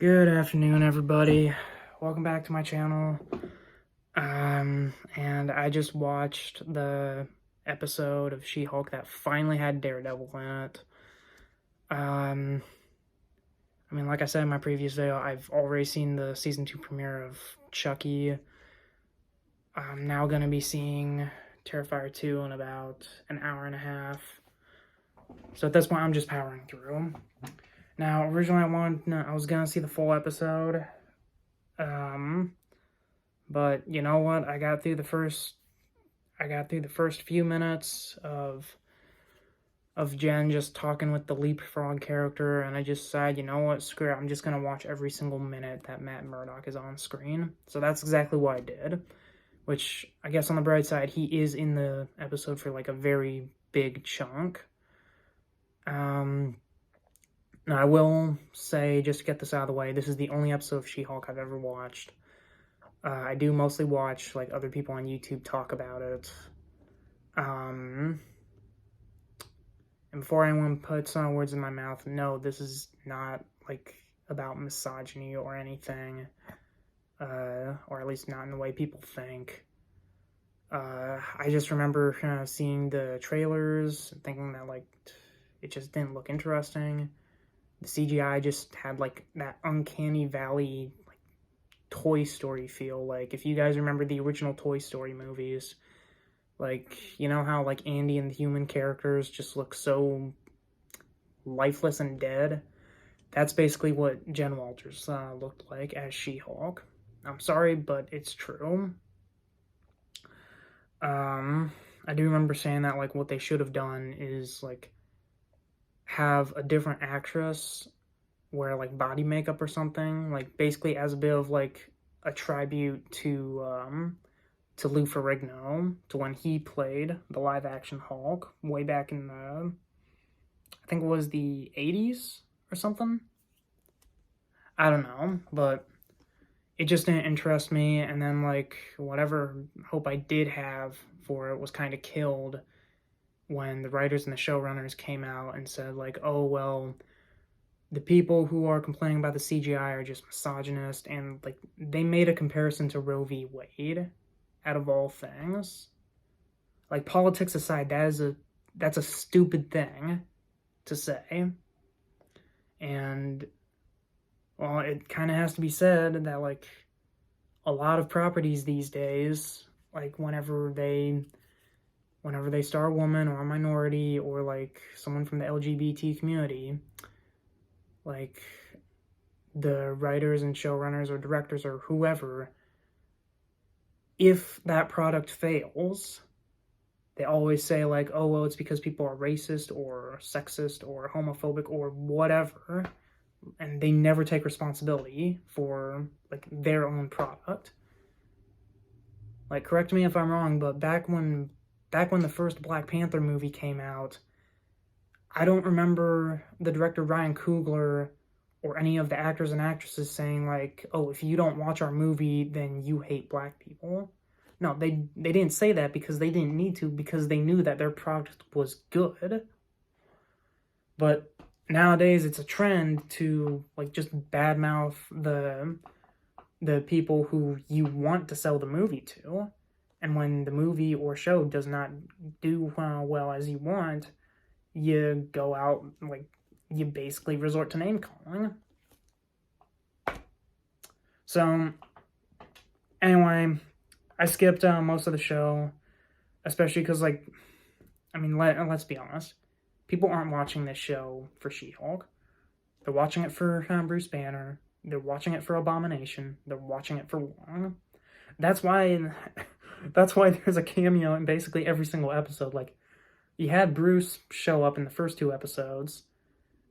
Good afternoon, everybody. Welcome back to my channel. And I just watched the episode of She-Hulk that finally had Daredevil in it. Like I said in my previous video, I've already seen the season 2 premiere of Chucky. I'm now gonna be seeing Terrifier 2 in about an hour and a half. So at this point, I'm just powering through. Now, originally I was gonna see the full episode. But you know what? I got through the first few minutes of Jen just talking with the Leapfrog character, and I just decided, you know what, screw it, I'm just gonna watch every single minute that Matt Murdock is on screen. So that's exactly what I did. Which, I guess on the bright side, he is in the episode for like a very big chunk. Now I will say, just to get this out of the way, this is the only episode of She-Hulk I've ever watched. I do mostly watch like other people on YouTube talk about it. And before anyone puts words in my mouth, no, this is not like about misogyny or anything, or at least not in the way people think. I just remember seeing the trailers and thinking that like it just didn't look interesting. The CGI just had like that uncanny valley like Toy Story feel. Like if you guys remember the original Toy Story movies, like you know how like Andy and the human characters just look so lifeless and dead? That's basically what Jen Walters looked like as She-Hulk. I'm sorry, but it's true. I do remember saying that like what they should have done is like have a different actress wear like body makeup or something, like basically as a bit of like a tribute to Lou Ferrigno, to when he played the live action Hulk way back in the, I think it was the 80s or something. I don't know, but it just didn't interest me, and then like whatever hope I did have for it was kind of killed when the writers and the showrunners came out and said like, oh well, the people who are complaining about the CGI are just misogynist, and like they made a comparison to Roe v. Wade out of all things. Like, politics aside, that's a stupid thing to say. And well, it kind of has to be said that like a lot of properties these days, like whenever they star a woman or a minority or like someone from the LGBT community, like the writers and showrunners or directors or whoever, if that product fails, they always say like, oh well, it's because people are racist or sexist or homophobic or whatever, and they never take responsibility for like their own product. Like, correct me if I'm wrong, but back when the first Black Panther movie came out, I don't remember the director Ryan Coogler or any of the actors and actresses saying like, oh, if you don't watch our movie, then you hate black people. No, they didn't say that because they didn't need to, because they knew that their product was good. But nowadays it's a trend to like just badmouth the people who you want to sell the movie to. And when the movie or show does not do well as you want, you go out, like, you basically resort to name calling. So, anyway, I skipped most of the show, especially because, like, I mean, let's be honest. People aren't watching this show for She-Hulk. They're watching it for Bruce Banner. They're watching it for Abomination. They're watching it for Wong. That's why there's a cameo in basically every single episode. Like, you had Bruce show up in the first 2 episodes.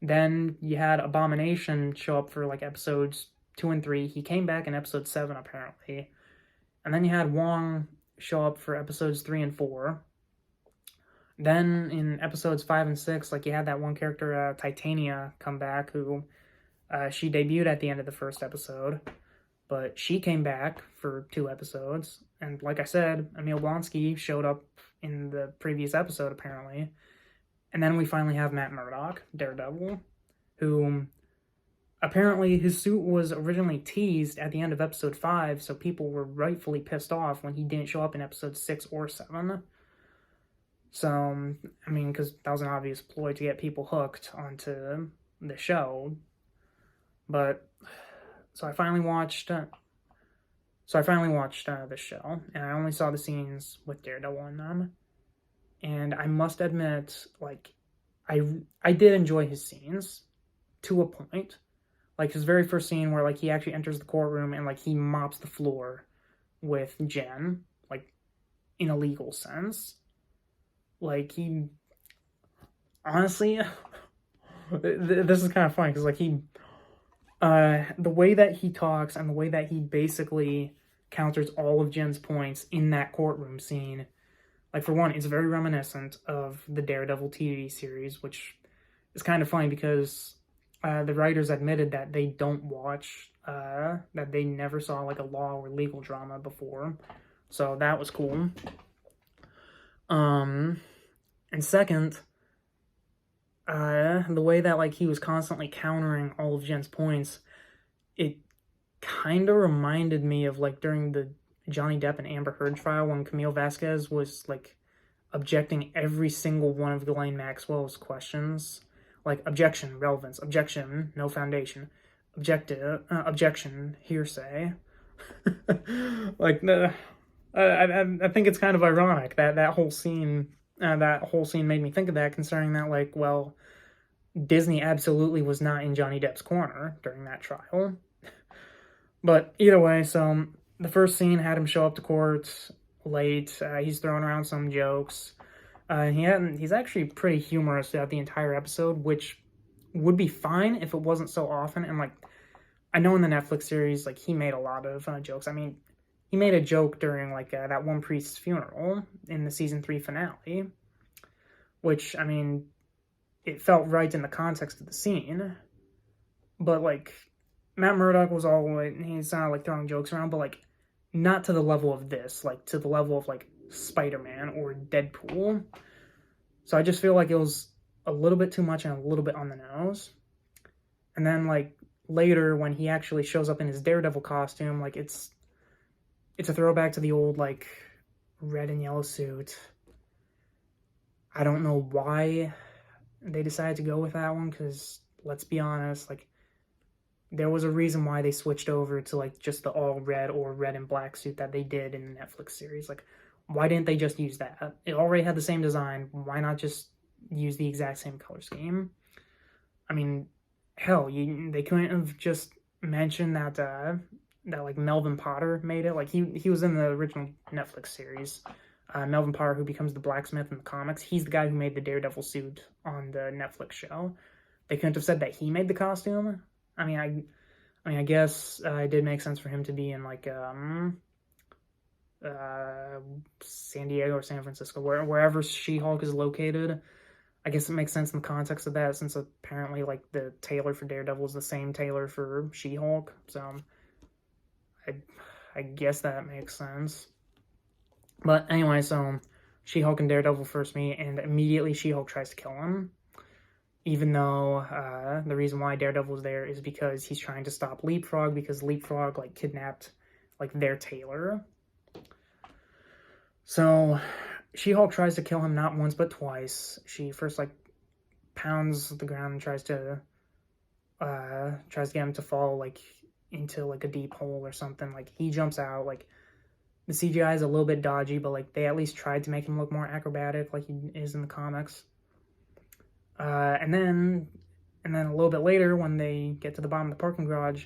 Then you had Abomination show up for like episodes 2 and 3. He came back in episode 7 apparently. And then you had Wong show up for episodes 3 and 4. Then in episodes 5 and 6, like you had that one character, Titania, come back, who she debuted at the end of the first episode. But she came back for 2 episodes. And like I said, Emil Blonsky showed up in the previous episode, apparently. And then we finally have Matt Murdock, Daredevil, who apparently his suit was originally teased at the end of episode 5, so people were rightfully pissed off when he didn't show up in episode 6 or 7. So, I mean, because that was an obvious ploy to get people hooked onto the show. But, so I finally watched the show, and I only saw the scenes with Daredevil in them. And I must admit, like, I did enjoy his scenes to a point. Like his very first scene where like he actually enters the courtroom and like he mops the floor with Jen, like in a legal sense. Like he honestly this is kind of funny because like the way that he talks and the way that he basically counters all of Jen's points in that courtroom scene, like for one, it's very reminiscent of the Daredevil TV series, which is kind of funny because the writers admitted that they don't watch, that they never saw like a law or legal drama before, so that was cool. And second, the way that like he was constantly countering all of Jen's points, it kind of reminded me of like during the Johnny Depp and Amber Heard trial when Camille Vasquez was like objecting every single one of Ghislaine Maxwell's questions. Like, objection, relevance, objection, no foundation, objection, hearsay. Like, I think it's kind of ironic that whole scene made me think of that, considering that, like, well, Disney absolutely was not in Johnny Depp's corner during that trial. But either way, so the first scene had him show up to court late. He's throwing around some jokes. He's actually pretty humorous throughout the entire episode, which would be fine if it wasn't so often. And like, I know in the Netflix series, like he made a lot of jokes. I mean, he made a joke during like that one priest's funeral in the season 3 finale, which I mean, it felt right in the context of the scene. But like, Matt Murdock was he's like throwing jokes around, but like not to the level of this, like to the level of like Spider-Man or Deadpool. So I just feel like it was a little bit too much and a little bit on the nose. And then like later when he actually shows up in his Daredevil costume, like it's a throwback to the old like red and yellow suit. I don't know why they decided to go with that one, because let's be honest, like there was a reason why they switched over to like just the all red or red and black suit that they did in the Netflix series. Like, why didn't they just use that? It already had the same design. Why not just use the exact same color scheme? I mean, hell, they couldn't have just mentioned that that like Melvin Potter made it. Like he was in the original Netflix series. Melvin Potter, who becomes the blacksmith in the comics, he's the guy who made the Daredevil suit on the Netflix show. They couldn't have said that he made the costume. I mean, I guess it did make sense for him to be in like San Diego or San Francisco, wherever She-Hulk is located. I guess it makes sense in the context of that, since apparently like the tailor for Daredevil is the same tailor for She-Hulk. So I guess that makes sense. But anyway, so She-Hulk and Daredevil first meet, and immediately She-Hulk tries to kill him. Even though the reason why Daredevil's there is because he's trying to stop Leapfrog, because Leapfrog like kidnapped like their tailor. So She-Hulk tries to kill him not once but twice. She first like pounds the ground and tries to get him to fall like into like a deep hole or something. Like he jumps out. Like the CGI is a little bit dodgy, but like they at least tried to make him look more acrobatic like he is in the comics. And then a little bit later, when they get to the bottom of the parking garage,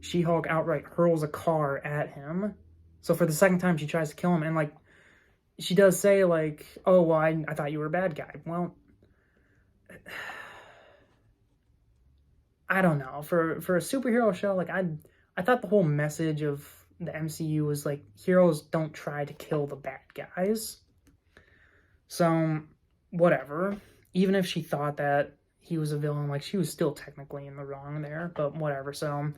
She-Hulk outright hurls a car at him. So for the second time, she tries to kill him, and like she does say like, "Oh, well, I thought you were a bad guy." Well, I don't know. For a superhero show, like I thought the whole message of the MCU was like heroes don't try to kill the bad guys. So whatever. Even if she thought that he was a villain, like, she was still technically in the wrong there, but whatever. So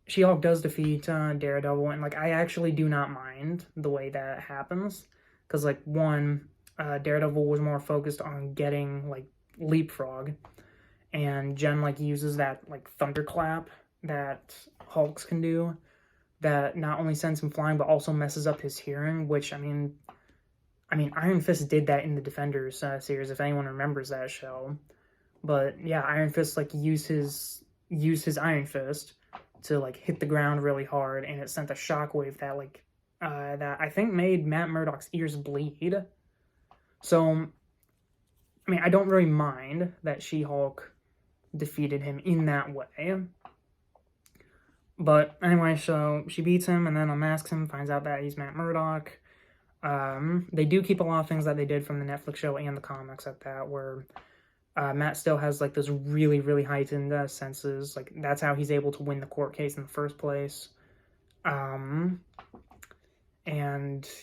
She-Hulk does defeat Daredevil, and like I actually do not mind the way that happens, because like one, Daredevil was more focused on getting like Leapfrog, and Jen, like, uses that, like, thunderclap that Hulk's can do, that not only sends him flying, but also messes up his hearing, which, I mean, Iron Fist did that in the Defenders series, if anyone remembers that show. But, yeah, Iron Fist, like, used his Iron Fist to, like, hit the ground really hard, and it sent a shockwave that, like, that I think made Matt Murdock's ears bleed. So, I mean, I don't really mind that She-Hulk defeated him in that way. But anyway, so she beats him and then unmasks him, finds out that he's Matt Murdock. They do keep a lot of things that they did from the Netflix show and the comics at that, where Matt still has, like, those really, really heightened senses. Like, that's how he's able to win the court case in the first place. And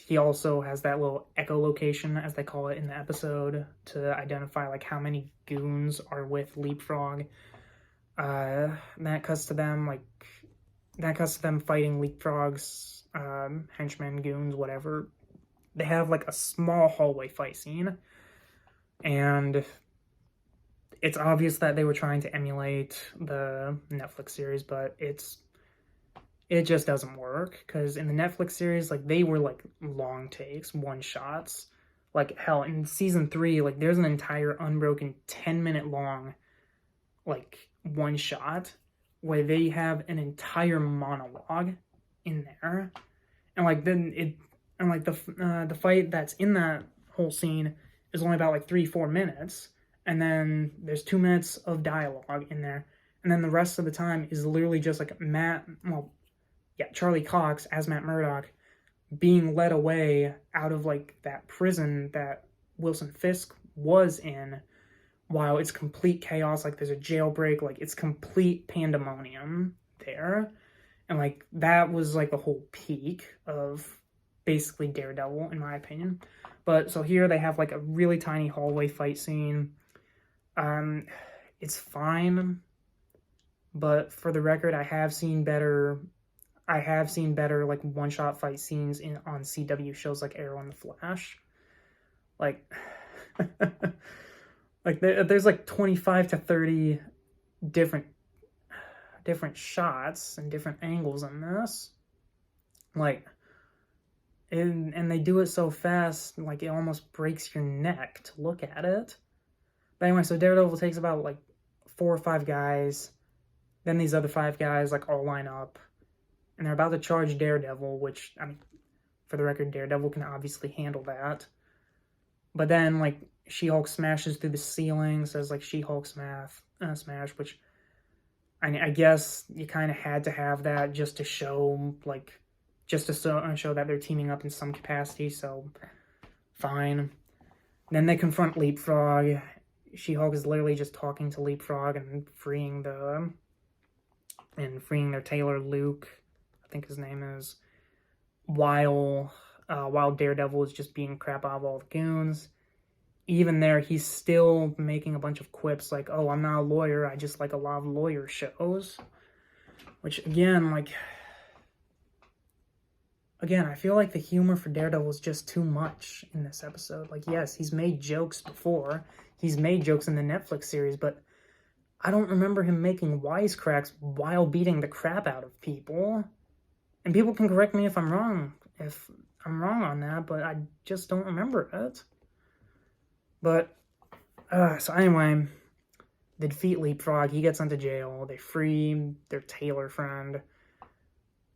he also has that little echolocation, as they call it in the episode, to identify, like, how many goons are with Leapfrog. That cuts to them fighting Leapfrog's henchmen, goons, whatever. They have, like, a small hallway fight scene, and it's obvious that they were trying to emulate the Netflix series, but it just doesn't work, because in the Netflix series, like, they were, like, long takes, one-shots. Like, hell, in season 3, like, there's an entire unbroken 10-minute long, like, one-shot where they have an entire monologue in there, and, like, the fight that's in that whole scene is only about, like, 3-4 minutes, and then there's 2 minutes of dialogue in there, and then the rest of the time is literally just, like, Charlie Cox as Matt Murdock being led away out of, like, that prison that Wilson Fisk was in, while it's complete chaos. Like, there's a jailbreak, like, it's complete pandemonium there, and, like, that was, like, the whole peak of basically Daredevil, in my opinion. But so here they have, like, a really tiny hallway fight scene. It's fine, but for the record, I have seen better, like, one-shot fight scenes on CW shows like Arrow and The Flash. Like, like, there's, like, 25 to 30 different shots and different angles in this. Like, and they do it so fast, like, it almost breaks your neck to look at it. But anyway, so Daredevil takes about, like, 4 or 5 guys. Then these other 5 guys, like, all line up. And they're about to charge Daredevil, which, I mean, for the record, Daredevil can obviously handle that. But then, like, She-Hulk smashes through the ceiling, says, like, She-Hulk smash, which, I guess you kind of had to have that just to show, like, show that they're teaming up in some capacity, so fine. Then they confront Leapfrog. She-Hulk is literally just talking to Leapfrog and freeing their tailor, Luke, I think his name is, while Daredevil is just beating crap out of all the goons. Even there, he's still making a bunch of quips like, oh, I'm not a lawyer, I just like a lot of lawyer shows. Which, again, I feel like the humor for Daredevil is just too much in this episode. Like, yes, he's made jokes before. He's made jokes in the Netflix series, but I don't remember him making wisecracks while beating the crap out of people. And people can correct me if I'm wrong on that, but I just don't remember it. But, so anyway, they defeat Leapfrog, he gets into jail, they free their tailor friend,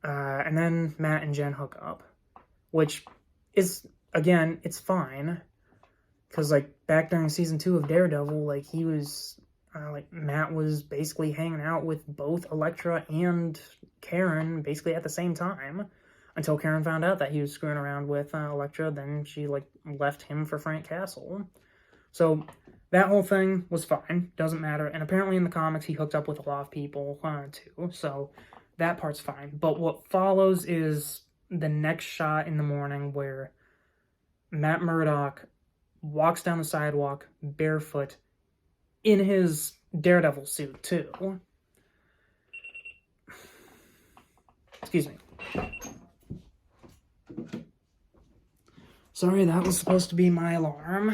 and then Matt and Jen hook up, which is, again, it's fine, because, like, back during season 2 of Daredevil, like, he was, Matt was basically hanging out with both Elektra and Karen basically at the same time, until Karen found out that he was screwing around with Elektra. Then she, like, left him for Frank Castle. So that whole thing was fine, doesn't matter, and apparently in the comics he hooked up with a lot of people too, so that part's fine. But what follows is the next shot in the morning where Matt Murdock walks down the sidewalk barefoot in his Daredevil suit too. Excuse me. Sorry, that was supposed to be my alarm.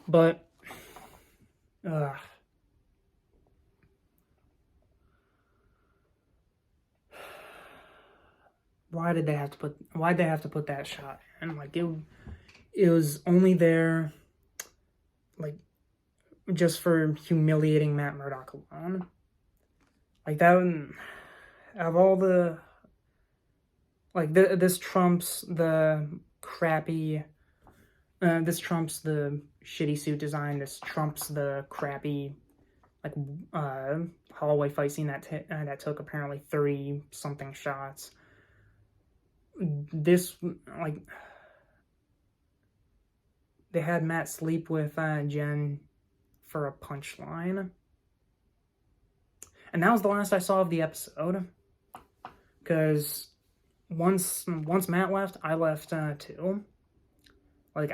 But why'd they have to put that shot in? Like, it was only there, like, just for humiliating Matt Murdock alone. Like, that, of all the, like, this trumps the crappy, this trumps the shitty suit design, this trumps the crappy, like, hallway fight scene that took apparently 30-something shots. This, like, they had Matt sleep with Jen for a punchline. And that was the last I saw of the episode. Because once Matt left, I left too. Like,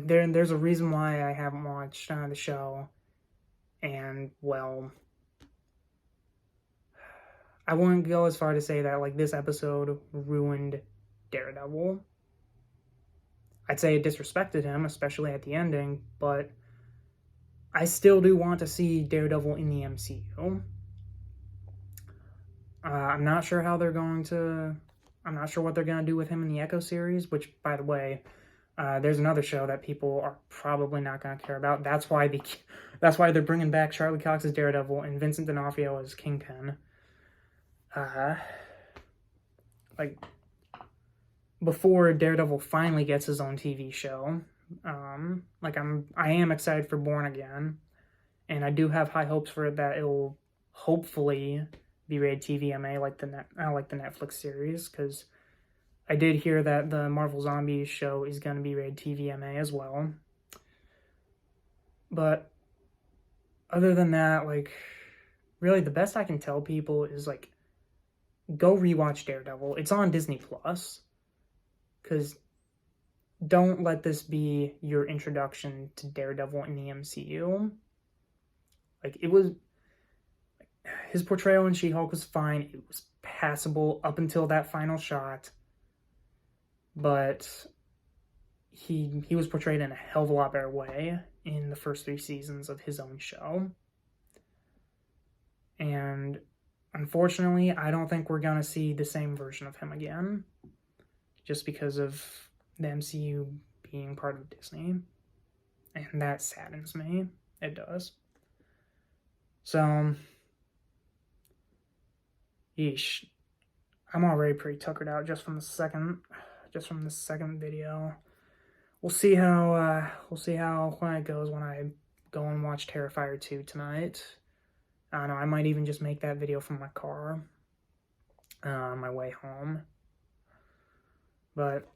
there's a reason why I haven't watched the show. And, well, I wouldn't go as far to say that, like, this episode ruined Daredevil. I'd say it disrespected him, especially at the ending, but I still do want to see Daredevil in the MCU. I'm not sure what they're going to do with him in the Echo series, which, by the way, there's another show that people are probably not going to care about. That's why they're bringing back Charlie Cox as Daredevil and Vincent D'Onofrio as Kingpin. Like, before Daredevil finally gets his own TV show, I am excited for Born Again, and I do have high hopes for it that it will hopefully be rated TVMA like the Netflix series, because I did hear that the Marvel Zombies show is going to be rated TVMA as well. But other than that, like, really the best I can tell people is, like, go rewatch Daredevil. It's on Disney Plus. Because don't let this be your introduction to Daredevil in the MCU. Like, his portrayal in She-Hulk was fine. It was passable up until that final shot. But he was portrayed in a hell of a lot better way in the first 3 seasons of his own show. And unfortunately, I don't think we're going to see the same version of him again. Just because of the MCU being part of Disney. And that saddens me. It does. So, yeesh. I'm already pretty tuckered out just from the second video. We'll see how it goes when I go and watch Terrifier 2 tonight. I don't know, I might even just make that video from my car on my way home. But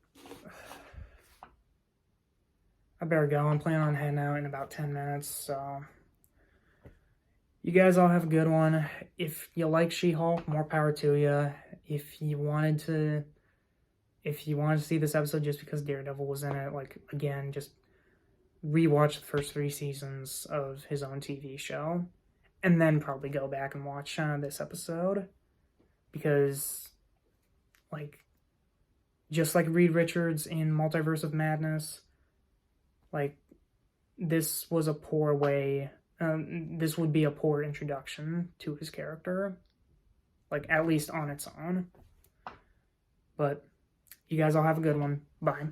I better go. I'm planning on heading out in about 10 minutes, so you guys all have a good one. If you like She-Hulk, more power to you. If you wanted to see this episode just because Daredevil was in it, like, again, just rewatch the first 3 seasons of his own TV show, and then probably go back and watch this episode, because, like, just like Reed Richards in Multiverse of Madness, like, this was a poor way, this would be a poor introduction to his character, like, at least on its own. But you guys all have a good one. Bye.